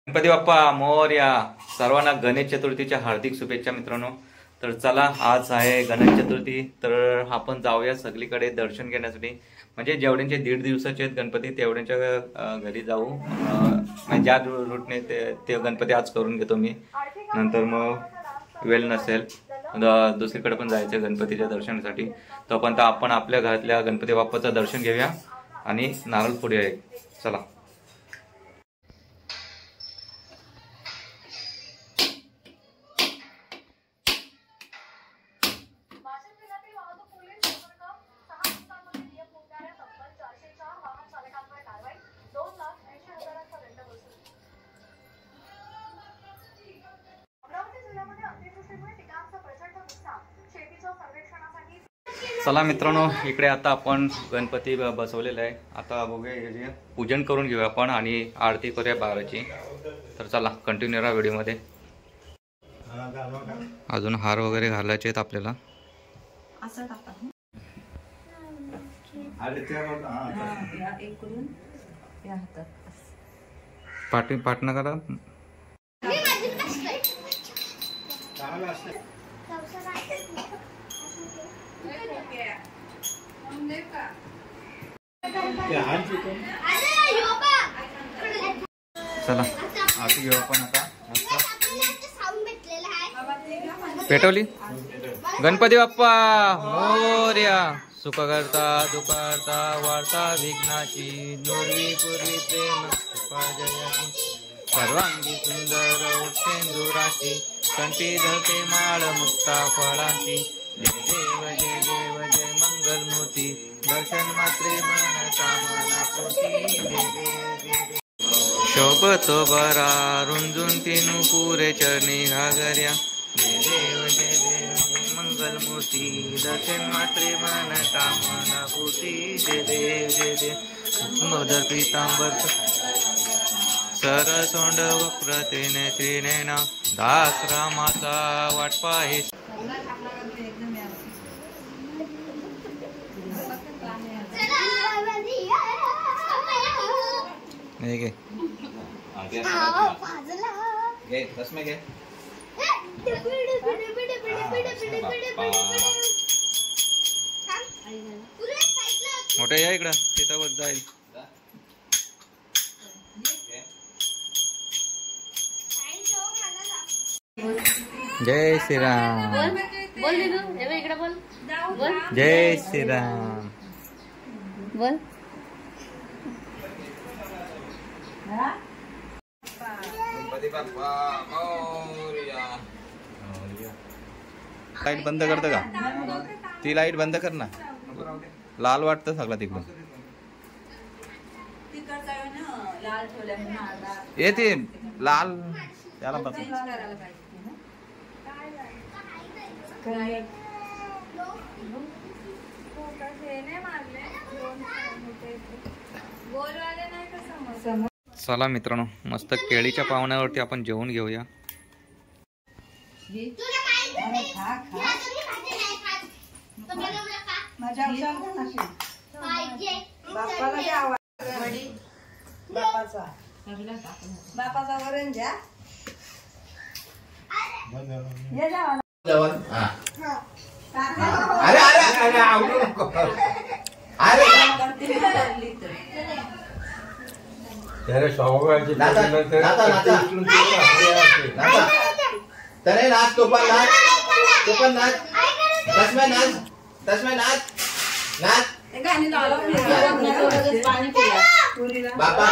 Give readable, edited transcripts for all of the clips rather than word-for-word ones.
गणपती बाप्पा मोरया. सर्वांना गणेश चतुर्थीच्या हार्दिक शुभेच्छा मित्रांनो. तर चला, आज आहे गणेश चतुर्थी, तर आपण जाऊया सगळीकडे दर्शन घेण्यासाठी. म्हणजे जेवढ्यांचे 1.5 दिवसाचे आहेत गणपती तेवढ्यांच्या घरी जाऊ. ज्या रूटने ते गणपती आज करून घेतो मी. नंतर मग वेळ नसेल दुसरीकडे पण जायचं गणपतीच्या दर्शनासाठी, तोपर्यंत आपण आपल्या घरातल्या गणपती बाप्पाचं दर्शन घेऊया आणि नारळ फोडूया. चला. चला मित्रांनो, इकडे आता आपण गणपती बसवलेला आहे. आता बघूया, हे पूजन करून घेऊया आपण आणि आरती करूया बाराची. तर चला, कंटिन्यू राहा व्हिडिओमध्ये. अजून हार वगैरे घालायचे आहेत आपल्याला. पाटणं करा. चला, आरती घेऊ आपण आता. पेटवली. गणपती बाप्पा मोरया. सुख करता दुःख करता वार्ता विघ्नाची नुरवी पूर्वी प्रेम सर्वांगी सुंदर उठेंदुराची कंठी धरते माळ मुक्ता फळांची. जय देव जय देव जय मंगलमूर्ती दर्शन मात्रे मन कामना पोटी. शोभतो बरा रुंजून तीनू पुरे चरणी घागर्या. जय देव जय देव जय मंगलमूर्ती दर्शन मात्रे मन कामना पोटी. जय देव जय देव मोदर पीतांबर सरसोंड वक्रतेने त्रिनेना दास रामाचा वाट पाहे. मोठे या इकडं, तिथं जाईल. जय श्रीराम. जय श्रीराम बोल. लाईट बंद करतं का? ती लाईट बंद कर ना. लाल वाटतं सगळं तिकडून. येते लाल त्याला बघ. चला मित्रांनो, मस्त केळीच्या पावण्यावरती आपण जेवून घेऊया. बापाचा वरण द्या. तने नाच, तो पण नाच, तो पण नाच. तस्मै नाच, तस्मै नाच, नाच. बापा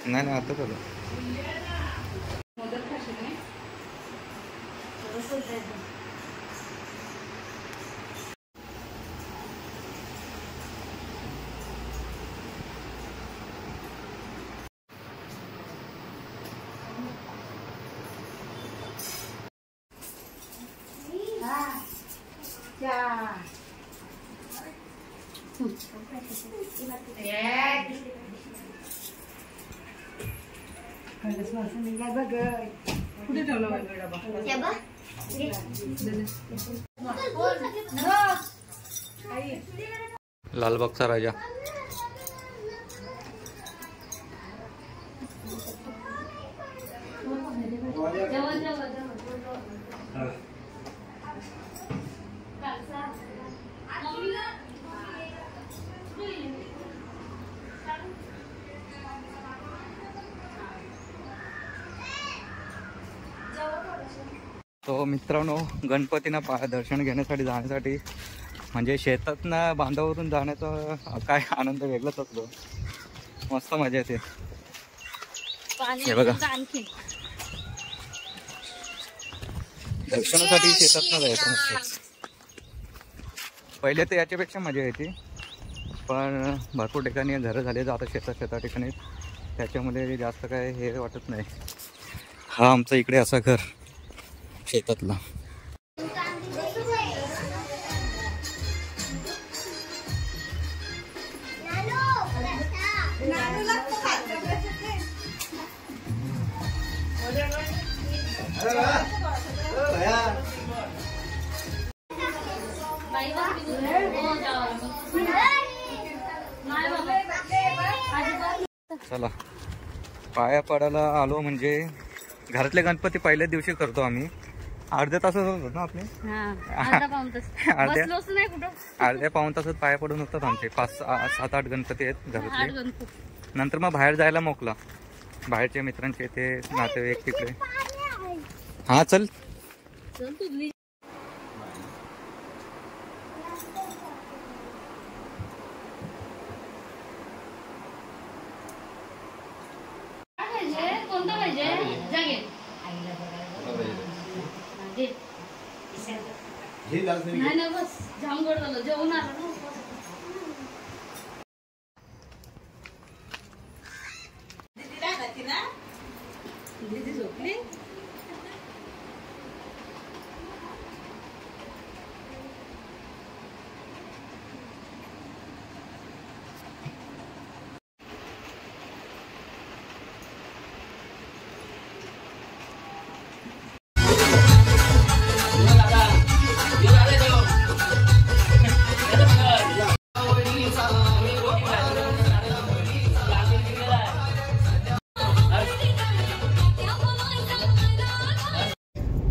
नाही आता झालं. कुठे ठेवलं डबा? लालबागचा राजा. तो मित्रांनो, गणपतींना दर्शन घेण्यासाठी जाण्यासाठी म्हणजे शेतातनं बांधावरून जाण्याचा काय आनंद वेगळाच असतो. मस्त मजा येते. हे बघा, दर्शनासाठी शेतातनं जायचं मस्त. पहिले तर याच्यापेक्षा मजा येते, पण भरपूर ठिकाणी घरं झाले आता शेता ठिकाणी, त्याच्यामध्ये जास्त काय हे वाटत नाही. हा आमचा इकडे असा घर शेतातला. चला, पाया पडायला आलो म्हणजे घरातले गणपती पहिल्याच दिवशी करतो आम्ही. अर्ध्या तासात होत ना आपले, अर्ध्या पाऊण तासात पाया पडून होतात आमचे. 5-7-8 गणपती आहेत घरातले. नंतर मग बाहेर जायला मोकला, बाहेरच्या मित्रांचे ते नातेवाईक तिकडे. हा चल. नाही ना, बस जाम गोड झालं, जेवण आलं ना. दीदी झोपली.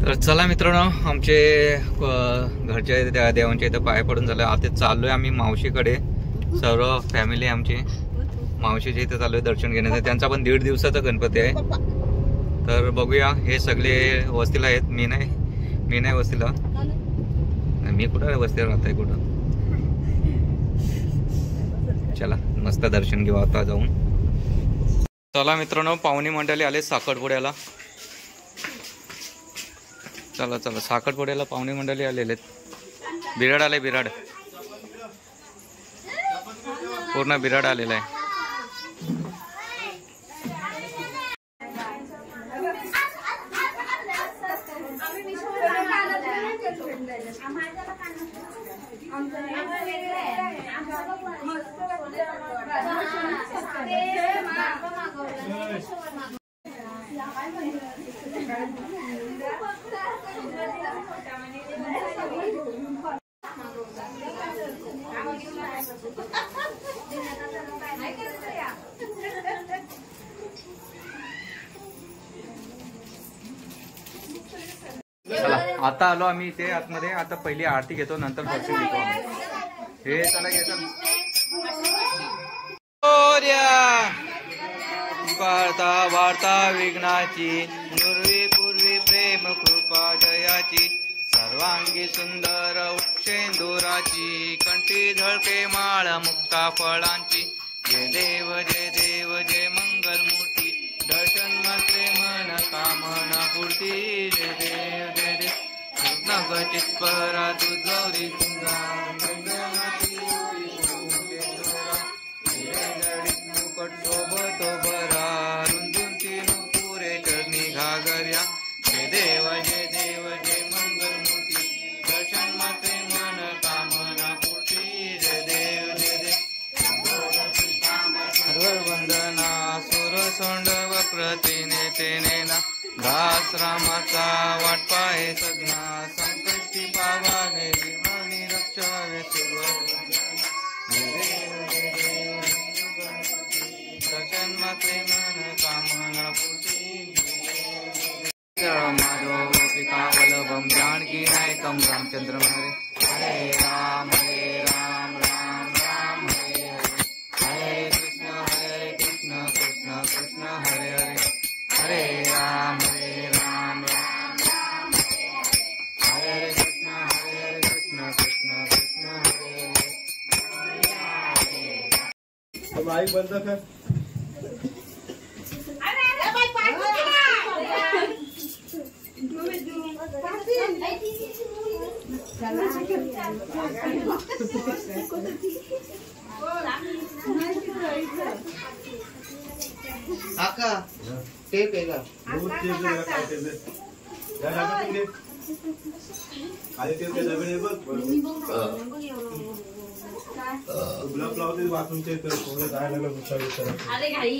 तर चला मित्रांनो, आमचे घरच्या देवांच्या इथं पाय पडून झालं. आता चाललोय आम्ही मावशीकडे. सर्व फॅमिली आमची मावशीच्या इथे चाललोय दर्शन घेण्यासाठी. त्यांचा पण 1.5 दिवसाचा गणपती आहे. तर बघूया, हे सगळे वस्तीला आहेत. मी नाही वस्तीला. मी कुठं वस्तीला राहत आहे कुठं. चला मस्त दर्शन घेऊ आता जाऊन. चला मित्रांनो, पाहुणे मंडळी आले साखरपुड्याला. चला चला, साखरपुड्याला पाहुणे मंडळी आलेले आहेत. बिराड आले, बिराड पूर्ण बिराड आलेला आहे. चला आता आलो आम्ही इथे आतमध्ये. आता पहिली आरती घेतो, नंतर दर्शन घेतो आम्ही. हे चला घेतो. वार्ता वार्ता विघ्नाची, नुर्वी पूर्वी प्रेम कृपा जयाची, सर्वांगी सुंदर उक्षेंदुराची, कंठी झळके माळ मुक्ता फळांची. जय देव जय देव जय मंगलमूर्ती, दर्शन मात्रे मन कामना पूर्ती. जय देव जय देव चित्परा तुझौरी सुंदरा, मुकट शोभतो बरा, रुंदुंची पुरे चरणी घागर्या. जय देव जय देव जय मंगलमूर्ती, दर्शन मात्रे मन कामना पूर्ती. जय देव जय देव वंदना, सुर सोंड वक्रतीने तेने ना, दास रामाचा वाट पाहे सगना. पुरुषोत्तम रामचंद्र हरे हरे राम राम राम हरे हरे हरे कृष्ण कृष्ण कृष्ण हरे हरे हरे राम राम राम हरे कृष्ण कृष्ण कृष्ण हरे हरे। माइक बंद कर। आका टेप आहे का? खाली टेप दगड बघ गुलाब लावते बाथरूमच्या इथं थोडं जायला लागलं. अरे घाई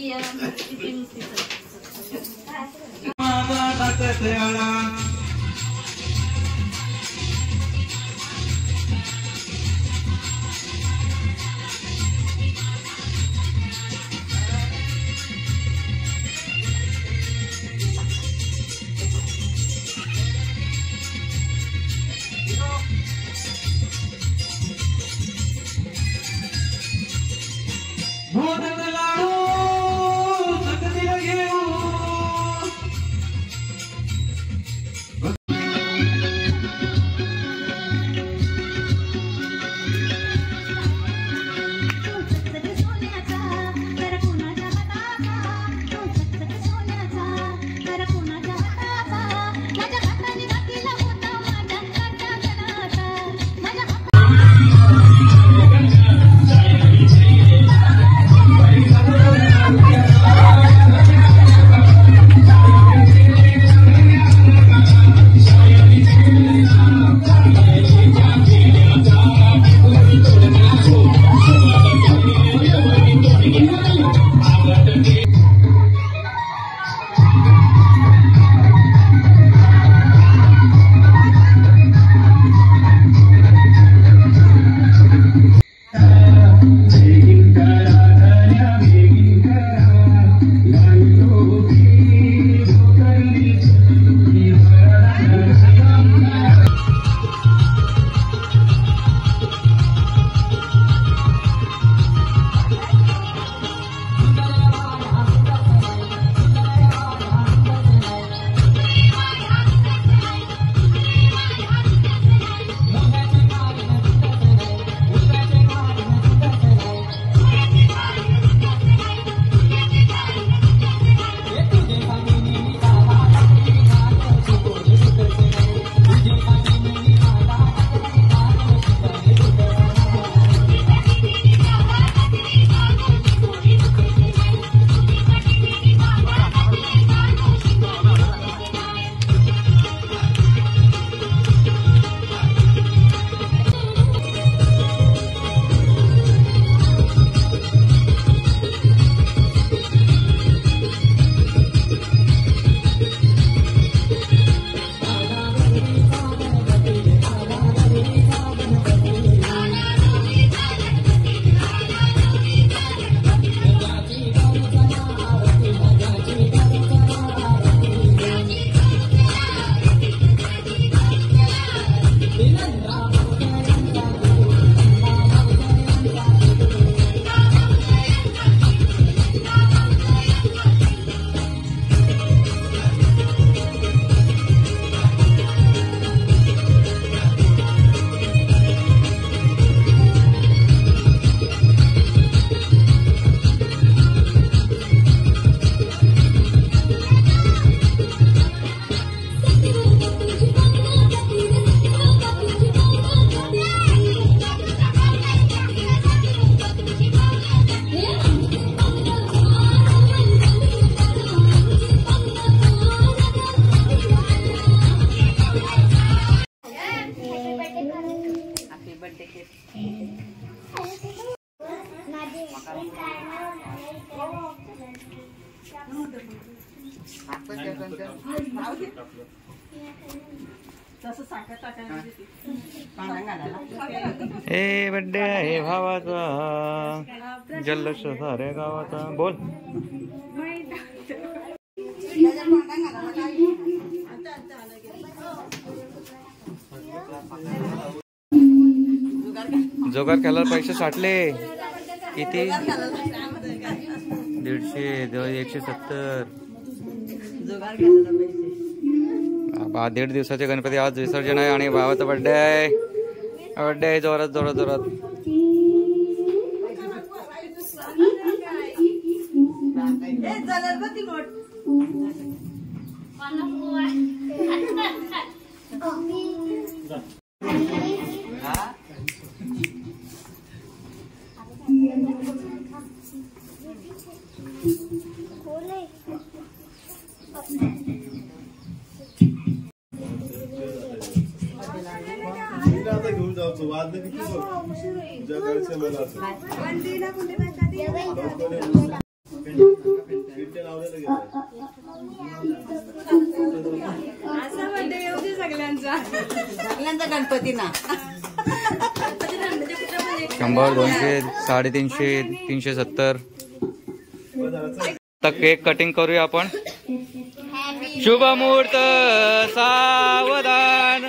ए बड्डे आहे भावाचा जल्लोष सारे गावाचा बोल जोगार खेळायला पैसे साठले किती 150 170 जुगार खेळायला पैसे. 1.5 दिवसाचे गणपती आज विसर्जन आहे आणि भावाचा बर्थडे आहे. बर्थडे आहे जोरात जोरात जोरात. आता घेऊन जाऊ वाद किती जगाचे मला असं सगळ्यांचा गणपती ना 100 200 350 370. आता केक कटिंग करूया आपण. शुभ मुहूर्त सावधान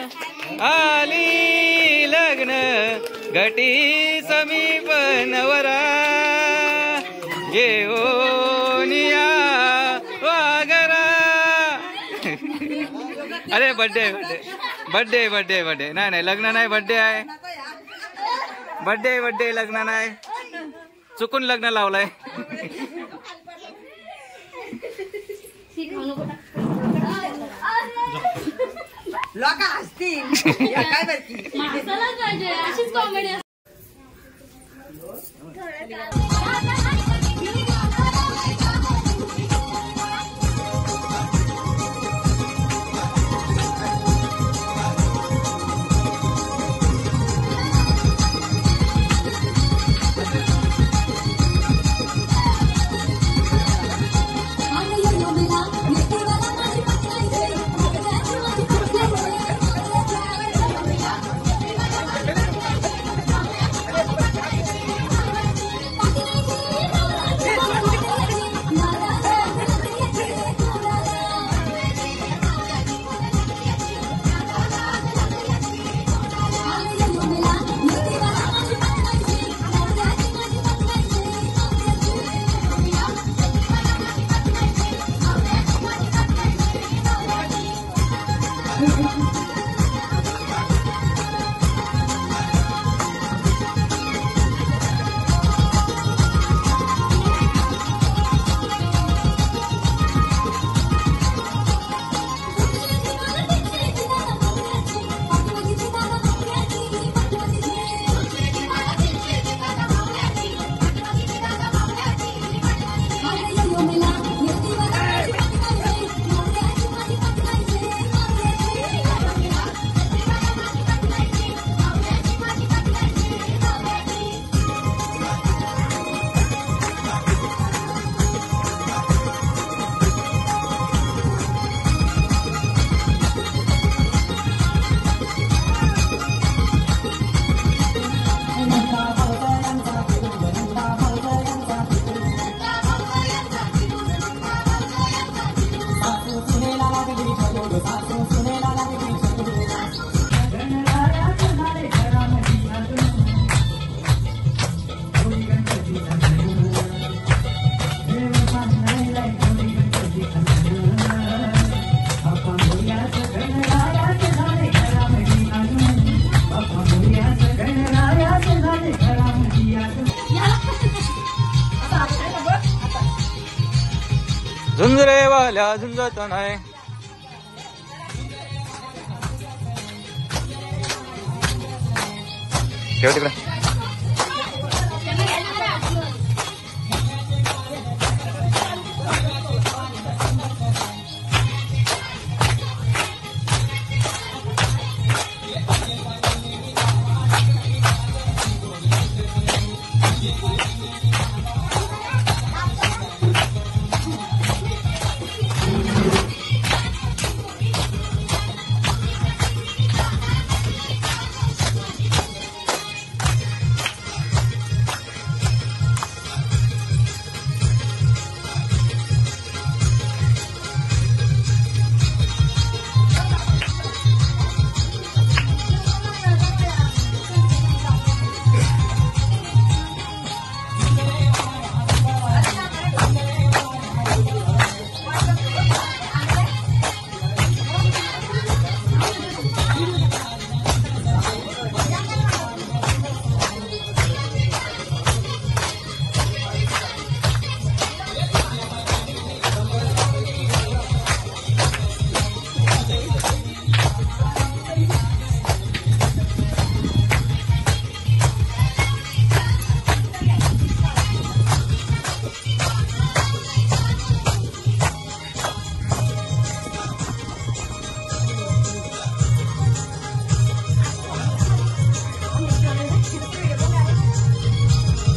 आली लग्न घटी समीप नवरा येऊनिया वागरा. अरे birthday birthday birthday birthday birthday नाही नाही लग्न नाही बर्थडे आहे. बर्थडे बर्थडे लग्न नाही चुकून लग्न लावलंय. लोक हसतील काय बरकी माणसाला पाहिजे अशीच कॉमेडी. झुंजरे वाल्या झुंजत नाही. ठेव तिकडे.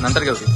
नंतर घेऊ ती.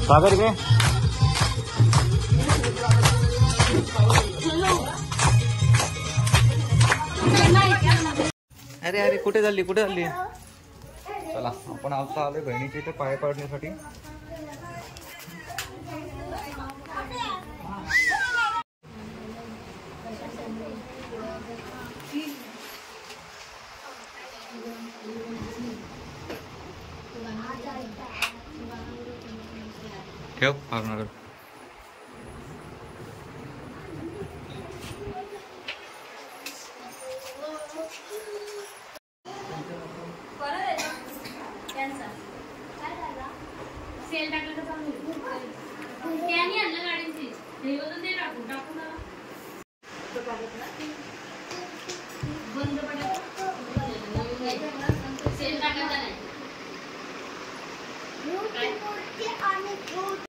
सागर के अरे अरे कुठे चालली कुठे चालली. चला आपण आता आलोय बहिणीच्या इथे पाय पाडण्यासाठी. ठेव पारणार. सेल टाकलं तर चांगलं. त्याने आणलं गाडीची.